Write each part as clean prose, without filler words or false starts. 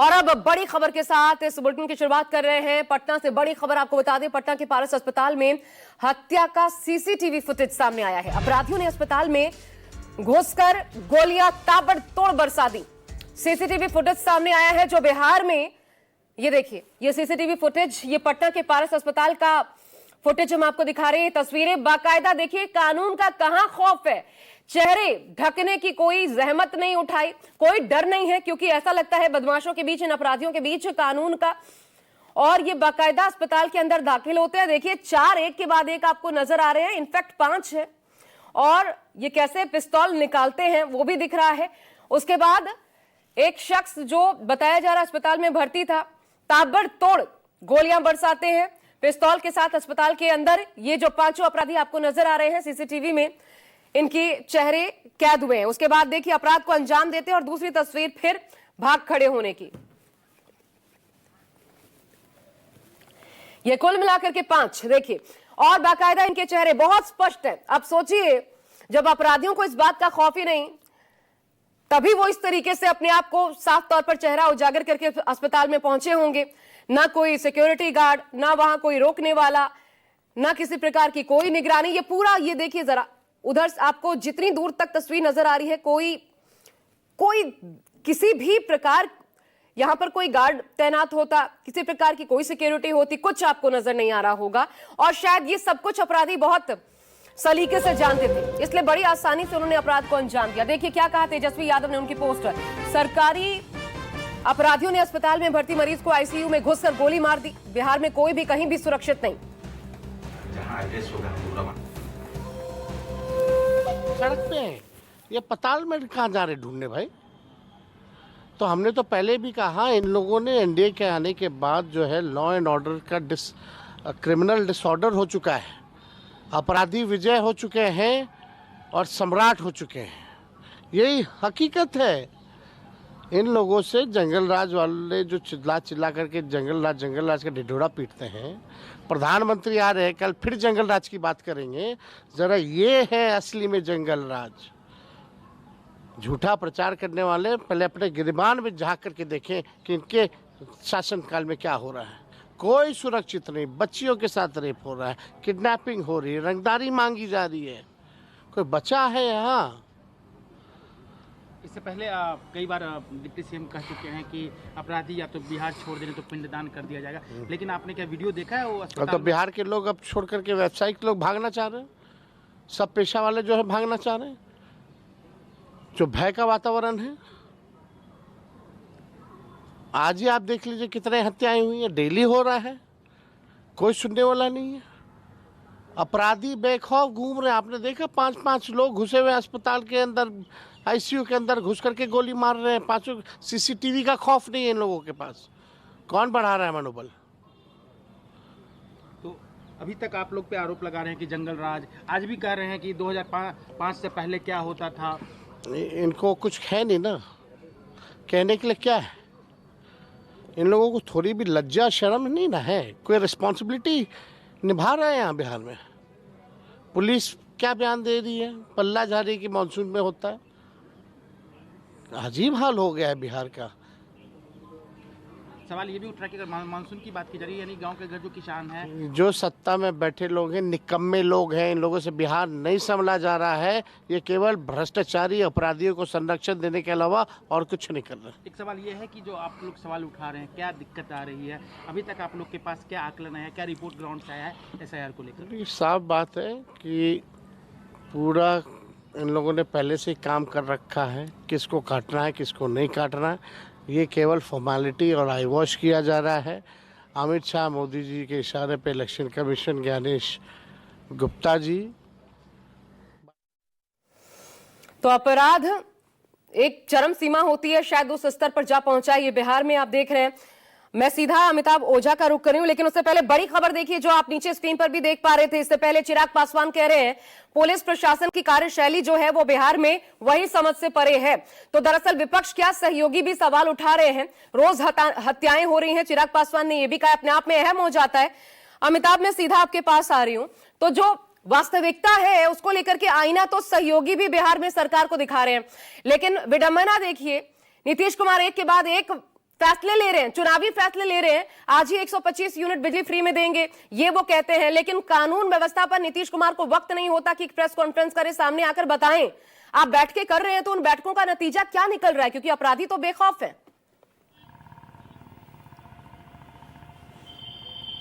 और अब बड़ी खबर के साथ इस बुलेटिन की शुरुआत कर रहे हैं। पटना से बड़ी खबर आपको बता दें, पटना के पारस अस्पताल में हत्या का सीसीटीवी फुटेज सामने आया है। अपराधियों ने अस्पताल में घुसकर गोलियां ताबड़तोड़ बरसा दी। सीसीटीवी फुटेज सामने आया है जो बिहार में, ये देखिए, ये सीसीटीवी फुटेज, ये पटना के पारस अस्पताल का फुटेज हम आपको दिखा रहे हैं। तस्वीरें बाकायदा देखिए, कानून का कहां खौफ है। चेहरे ढकने की कोई जहमत नहीं उठाई, कोई डर नहीं है, क्योंकि ऐसा लगता है बदमाशों के बीच, इन अपराधियों के बीच कानून का। और ये बाकायदा अस्पताल के अंदर दाखिल होते हैं। देखिए, 4 एक के बाद एक आपको नजर आ रहे हैं, इनफैक्ट 5 है। और ये कैसे पिस्तौल निकालते हैं वो भी दिख रहा है। उसके बाद एक शख्स जो बताया जा रहा अस्पताल में भर्ती था, ताबड़तोड़ गोलियां बरसाते हैं पिस्तौल के साथ अस्पताल के अंदर। ये जो 5 अपराधी आपको नजर आ रहे हैं सीसीटीवी में, इनके चेहरे कैद हुए हैं। उसके बाद देखिए अपराध को अंजाम देते हैं और दूसरी तस्वीर फिर भाग खड़े होने की। ये कुल मिलाकर के 5 देखिए, और बाकायदा इनके चेहरे बहुत स्पष्ट है। अब सोचिए, जब अपराधियों को इस बात का खौफ ही नहीं, तभी वो इस तरीके से अपने आप को साफ तौर पर चेहरा उजागर करके अस्पताल में पहुंचे होंगे। ना कोई सिक्योरिटी गार्ड, ना वहां कोई रोकने वाला, ना किसी प्रकार की कोई निगरानी। ये पूरा, ये देखिए जरा, उधर आपको जितनी दूर तक तस्वीर नजर आ रही है, कोई किसी भी प्रकार यहां पर कोई गार्ड तैनात होता, किसी प्रकार की कोई सिक्योरिटी होती, कुछ आपको नजर नहीं आ रहा होगा। और शायद ये सब कुछ अपराधी बहुत सलीके से जानते थे, इसलिए बड़ी आसानी से उन्होंने अपराध को अंजाम दिया। देखिए क्या कहा तेजस्वी यादव ने, उनकी पोस्ट है, सरकारी अपराधियों ने अस्पताल में भर्ती मरीज को आईसीयू में घुसकर गोली मार दी। बिहार में कोई भी कहीं भी सुरक्षित नहीं। सड़क पे हैं, ये पताल में कहाँ जा रहे ढूंढने भाई। तो हमने तो पहले भी कहा, इन लोगों ने एनडीए के आने के बाद जो है लॉ एंड ऑर्डर का क्रिमिनल डिसऑर्डर हो चुका है, अपराधी विजय हो चुके हैं और सम्राट हो चुके हैं। यही हकीकत है। इन लोगों से जंगल राज वाले जो चिल्ला करके जंगल राज का ढिढोरा पीटते हैं, प्रधानमंत्री आ रहे हैं, कल फिर जंगल राज की बात करेंगे। जरा ये है असली में जंगल राज। झूठा प्रचार करने वाले पहले अपने गिरबान में झांक करके देखें कि इनके शासनकाल में क्या हो रहा है। कोई सुरक्षित नहीं, बच्चियों के साथ रेप हो रहा है, किडनैपिंग हो रही है, रंगदारी मांगी जा रही है। कोई बचा है यहाँ? इससे पहले कई बार डिप्टी सीएम कह चुके हैं कि अपराधी या तो बिहार छोड़ देने तो पिंडदान कर दिया जाएगा, लेकिन आपने क्या वीडियो देखा है वो अस्पताल तो बिहार के लोग अब छोड़ करके व्यावसायिक लोग भागना चाह रहे हैं, सब पेशा वाले जो है भागना चाह रहे हैं। जो भय का वातावरण है, आज ही आप देख लीजिए कितने हत्याएं हुई हैं, डेली हो रहा है, कोई सुनने वाला नहीं है। अपराधी बेखौफ घूम रहे हैं। आपने देखा 5-5 लोग घुसे हुए अस्पताल के अंदर, आईसीयू के अंदर घुस करके गोली मार रहे हैं। 5 सीसीटीवी का खौफ नहीं है इन लोगों के पास। कौन बढ़ा रहा है मनोबल? तो अभी तक आप लोग पे आरोप लगा रहे हैं कि जंगल राज, आज भी कह रहे हैं कि 2005 से पहले क्या होता था। इनको कुछ है नहीं ना, कहने के लिए क्या है? इन लोगों को थोड़ी भी लज्जा शर्म नहीं ना है, कोई रिस्पॉन्सिबिलिटी निभा रहे हैं यहाँ बिहार में। पुलिस क्या बयान दे रही है, पल्ला झाड़ी रही कि मानसून में होता है। अजीब हाल हो गया है बिहार का। सवाल ये भी उठ रहा है कि अगर मानसून की बात की जा रही है, यानी गांव के घर जो किसान हैं, जो सत्ता में बैठे लोग हैं, निकम्मे लोग हैं, इन लोगों से बिहार नहीं संभला जा रहा है। ये केवल भ्रष्टाचारी अपराधियों को संरक्षण देने के अलावा और कुछ नहीं कर रहे। एक सवाल ये है कि जो आप लोग सवाल उठा रहे हैं, क्या दिक्कत आ रही है, अभी तक आप लोग के पास क्या आकलन है, क्या रिपोर्ट ग्राउंड से आया है एसआईआर को लेकर? साफ बात है कि पूरा इन लोगों ने पहले से काम कर रखा है, किसको काटना है किसको नहीं काटना है। ये केवल फॉर्मेलिटी और आई वॉश किया जा रहा है। अमित शाह, मोदी जी के इशारे पे इलेक्शन कमीशन, ज्ञानेश गुप्ता जी। तो अपराध एक चरम सीमा होती है, शायद उस स्तर पर जा पहुंचा है ये बिहार में। आप देख रहे हैं, मैं सीधा अमिताभ ओझा का रुख कर रही हूं, लेकिन उससे पहले बड़ी खबर देखिए जो आप नीचे स्क्रीन पर भी देख पा रहे थे। इससे पहले चिराग पासवान कह रहे हैं पुलिस प्रशासन की कार्यशैली जो है वो बिहार में वही समझ से परे है। तो दरअसल विपक्ष क्या सहयोगी भी सवाल उठा रहे हैं, रोज हत्याएं हो रही हैं। चिराग पासवान ने यह भी कहा, अपने आप में अहम हो जाता है। अमिताभ, मैं सीधा आपके पास आ रही हूं, तो जो वास्तविकता है उसको लेकर के आईना तो सहयोगी भी बिहार में सरकार को दिखा रहे हैं, लेकिन विडंबना देखिए, नीतीश कुमार एक के बाद एक फैसले ले रहे हैं, चुनावी फैसले ले रहे हैं, आज ही 125 यूनिट बिजली फ्री में देंगे, ये वो कहते हैं, लेकिन कानून व्यवस्था पर नीतीश कुमार को वक्त नहीं होता कि प्रेस कॉन्फ्रेंस करें, सामने आकर बताएं। आप बैठ के कर रहे हैं तो उन बैठकों का नतीजा क्या निकल रहा है, क्योंकि अपराधी तो बेखौफ है।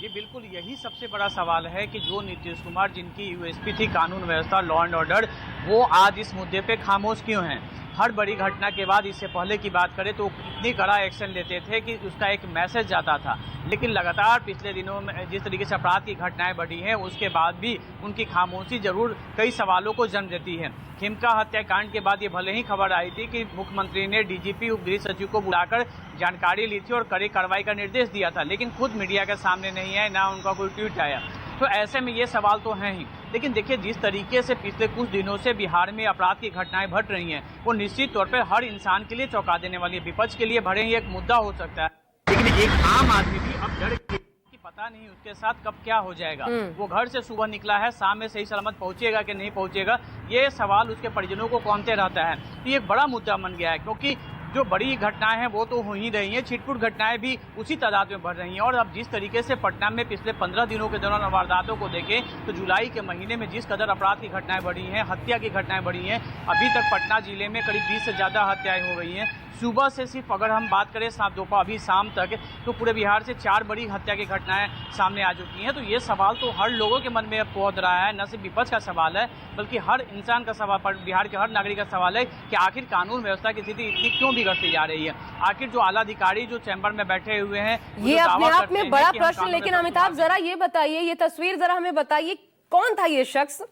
ये बिल्कुल यही सबसे बड़ा सवाल है कि जो नीतीश कुमार जिनकी यूएसपी थी कानून व्यवस्था, लॉ एंड ऑर्डर, वो आज इस मुद्दे पे खामोश क्यों हैं। हर बड़ी घटना के बाद, इससे पहले की बात करें तो इतनी कड़ा एक्शन लेते थे कि उसका एक मैसेज जाता था, लेकिन लगातार पिछले दिनों में जिस तरीके से अपराध की घटनाएं बढ़ी हैं, उसके बाद भी उनकी खामोशी जरूर कई सवालों को जन्म देती है। खेमका हत्याकांड के बाद ये भले ही खबर आई थी कि मुख्यमंत्री ने डीजीपी उप गृह सचिव को बुलाकर जानकारी ली थी और कड़ी कार्रवाई का निर्देश दिया था, लेकिन खुद मीडिया के सामने नहीं आए, ना उनका कोई ट्वीट आया। तो ऐसे में ये सवाल तो हैं ही, लेकिन देखिए जिस तरीके से पिछले कुछ दिनों से बिहार में अपराध की घटनाएं बढ़ रही हैं, वो निश्चित तौर पर हर इंसान के लिए चौंका देने वाली है। विपक्ष के लिए भले ही एक मुद्दा हो सकता है, लेकिन एक आम आदमी भी अब डर कि पता नहीं उसके साथ कब क्या हो जाएगा। वो घर से सुबह निकला है, शाम में सही सलामत पहुंचेगा कि नहीं पहुंचेगा, ये सवाल उसके परिजनों को कौनते रहता है। तो ये एक बड़ा मुद्दा बन गया है, क्योंकि जो बड़ी घटनाएं हैं वो तो हो ही रही हैं, छिटपुट घटनाएं भी उसी तादाद में बढ़ रही हैं। और अब जिस तरीके से पटना में पिछले 15 दिनों के दौरान वारदातों को देखें तो जुलाई के महीने में जिस कदर अपराध की घटनाएं बढ़ी हैं, हत्या की घटनाएं बढ़ी हैं, अभी तक पटना जिले में करीब 20 से ज़्यादा हत्याएं हो गई हैं। सुबह से सिर्फ अगर हम बात करें दोपहर अभी शाम तक, तो पूरे बिहार से 4 बड़ी हत्या की घटनाएं सामने आ चुकी हैं। तो ये सवाल तो हर लोगों के मन में पहुंच रहा है, न सिर्फ विपक्ष का सवाल है बल्कि हर इंसान का सवाल, बिहार के हर नागरिक का सवाल है कि आखिर कानून व्यवस्था की स्थिति इतनी क्यों बिगड़ती जा रही है। आखिर जो आला अधिकारी जो चैम्बर में बैठे हुए हैं, ये अपने आप में बड़ा प्रश्न। लेकिन अमिताभ जरा ये बताइए, ये तस्वीर जरा हमें बताइए, कौन था ये शख्स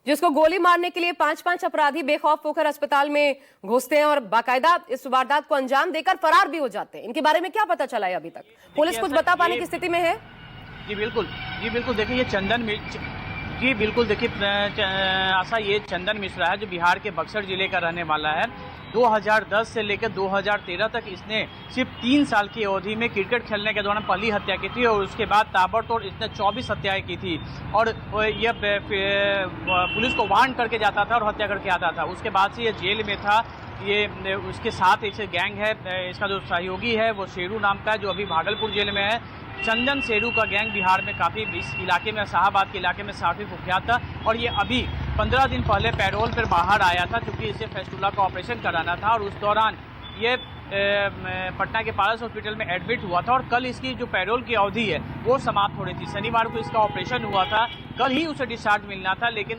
जिसको गोली मारने के लिए 5-5 अपराधी बेखौफ होकर अस्पताल में घुसते हैं और बाकायदा इस वारदात को अंजाम देकर फरार भी हो जाते हैं। इनके बारे में क्या पता चला है अभी तक? पुलिस कुछ बता पाने की स्थिति में है? जी बिल्कुल देखिए ये आशा ये चंदन मिश्रा है, जो बिहार के बक्सर जिले का रहने वाला है। 2010 से लेकर 2013 तक इसने सिर्फ 3 साल की अवधि में क्रिकेट खेलने के दौरान पहली हत्या की थी और उसके बाद ताबड़तोड़ इसने 24 हत्याएं की थी। और यह पुलिस को वार्न करके जाता था और हत्या करके आता था। उसके बाद से ये जेल में था। ये उसके साथ एक गैंग है, इसका जो सहयोगी है वो शेरू नाम का है, जो अभी भागलपुर जेल में है। चंदन शेरू का गैंग बिहार में काफ़ी इस इलाके में, शाहाबाद के इलाके में काफ़ी कुख्यात था। और ये अभी 15 दिन पहले पैरोल पर बाहर आया था, क्योंकि इसे फेस्टुला का ऑपरेशन कराना था और उस दौरान ये पटना के पारस हॉस्पिटल में एडमिट हुआ था। और कल इसकी जो पैरोल की अवधि है वो समाप्त हो रही थी। शनिवार को इसका ऑपरेशन हुआ था, कल ही उसे डिस्चार्ज मिलना था, लेकिन